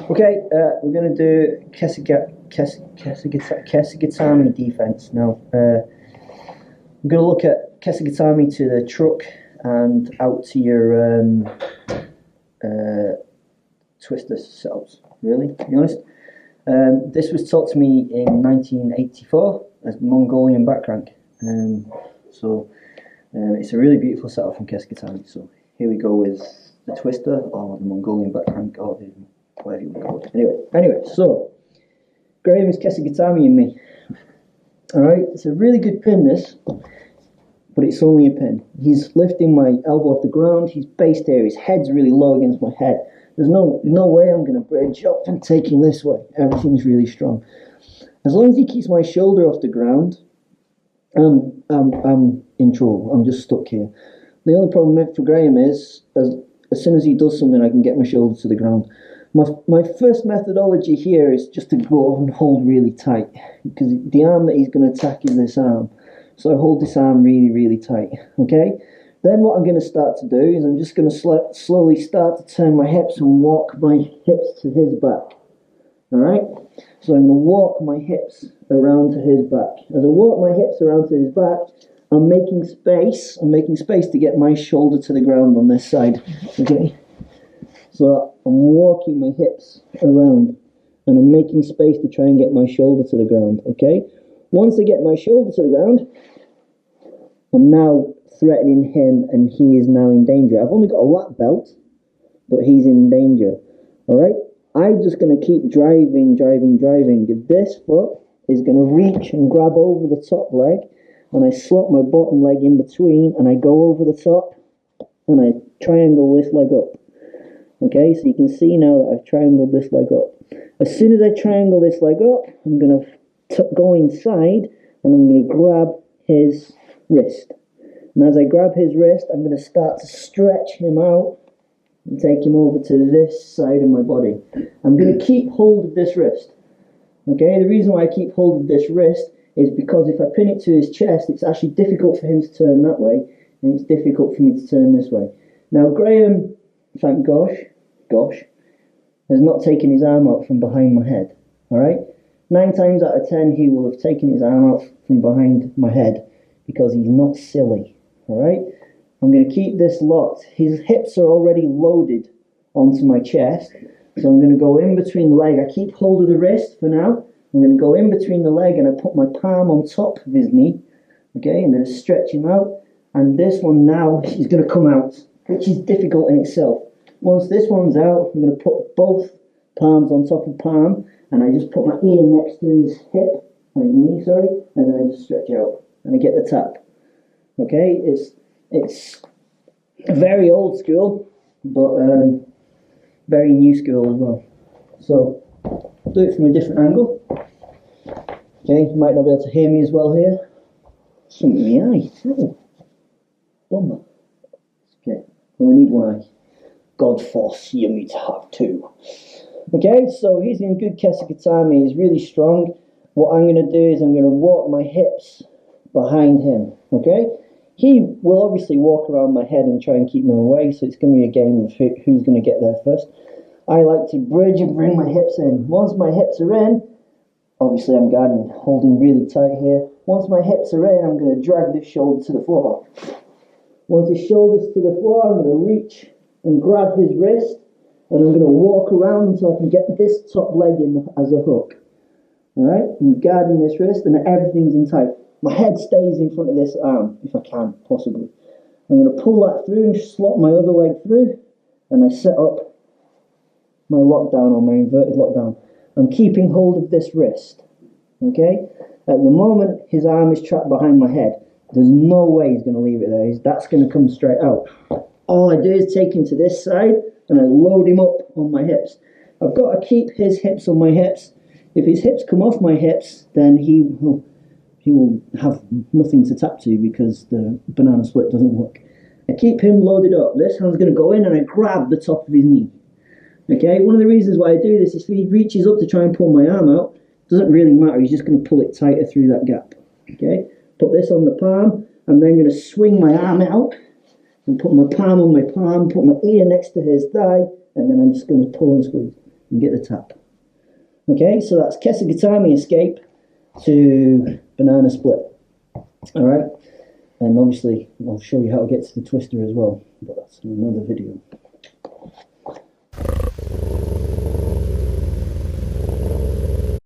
Okay, we're going to do Kesa Gatame Defence now. We're going to look at Kesa Gatame to the truck and out to your twister setups, really, to be honest. This was taught to me in 1984 as Mongolian back crank. It's a really beautiful setup from Kesa Gatame. So here we go with the twister or the Mongolian back crank or the whatever you want to call it. Anyway, so Graham is Kesa Gatame and me. Alright, it's a really good pin this, but it's only a pin. He's lifting my elbow off the ground, he's based here, his head's really low against my head. There's no way I'm going to bridge up and take him this way. Everything's really strong. As long as he keeps my shoulder off the ground, I'm in trouble. I'm just stuck here. The only problem for Graham is, as soon as he does something, I can get my shoulder to the ground. My first methodology here is just to go and hold really tight, because the arm that he's going to attack is this arm. So I hold this arm really, really tight, okay? Then what I'm going to start to do is I'm just going to slowly start to turn my hips and walk my hips to his back, alright? So I'm going to walk my hips around to his back. As I walk my hips around to his back, I'm making space to get my shoulder to the ground on this side, okay? So I'm walking my hips around and I'm making space to try and get my shoulder to the ground, okay? Once I get my shoulder to the ground, I'm now threatening him and he is now in danger. I've only got a lap belt, but he's in danger, alright? I'm just going to keep driving. This foot is going to reach and grab over the top leg, and I slot my bottom leg in between and I go over the top and I triangle this leg up. Okay, so you can see now that I've triangled this leg up. As soon as I triangle this leg up, I'm going to go inside and I'm going to grab his wrist. And as I grab his wrist, I'm going to start to stretch him out and take him over to this side of my body. I'm going to keep hold of this wrist. Okay, the reason why I keep hold of this wrist is because if I pin it to his chest, it's actually difficult for him to turn that way, and it's difficult for me to turn this way. Now, Graham, thank gosh, has not taken his arm out from behind my head, alright? 9 times out of 10, he will have taken his arm out from behind my head because he's not silly, alright? I'm going to keep this locked. His hips are already loaded onto my chest, so I'm going to go in between the leg. I keep hold of the wrist for now. I'm going to go in between the leg and I put my palm on top of his knee, okay? I'm going to stretch him out, and this one now is going to come out, which is difficult in itself. Once this one's out, I'm going to put both palms on top of palm, and I just put my ear next to his hip, my knee, sorry, and then I just stretch out, and I get the tap. Okay, it's very old school, but very new school as well. So, I'll do it from a different angle. Okay, you might not be able to hear me as well here. Something in the eye. Oh, bummer. Okay, well, I need one eye. God force you me to have 2. Okay, so he's in good Kesa Gatame. He's really strong. What I'm going to do is I'm going to walk my hips behind him. Okay, he will obviously walk around my head and try and keep them away, so it's going to be a game of who's going to get there first. I like to bridge and bring my hips in. Once my hips are in, obviously I'm guarding, holding really tight here. Once my hips are in, I'm going to drag this shoulder to the floor. Once his shoulder's to the floor, I'm going to reach and grab his wrist, and I'm going to walk around until I can get this top leg in as a hook. Alright, I'm guarding this wrist and everything's in tight. My head stays in front of this arm, if I can, possibly. I'm going to pull that through and slot my other leg through, and I set up my lockdown or my inverted lockdown. I'm keeping hold of this wrist. Okay? At the moment, his arm is trapped behind my head. There's no way he's going to leave it there. That's going to come straight out. All I do is take him to this side and I load him up on my hips. I've got to keep his hips on my hips. If his hips come off my hips, then he will have nothing to tap to because the banana split doesn't work. I keep him loaded up. This hand's going to go in and I grab the top of his knee. Okay, one of the reasons why I do this is if he reaches up to try and pull my arm out, it doesn't really matter. He's just going to pull it tighter through that gap. Okay, put this on the palm. I'm then going to swing my arm out and put my palm on my palm, put my ear next to his thigh, and then I'm just going to pull and squeeze. and get the tap. Okay, so that's Kesa Gatame escape to banana split. Alright, and obviously I'll show you how to get to the twister as well, but that's in another video.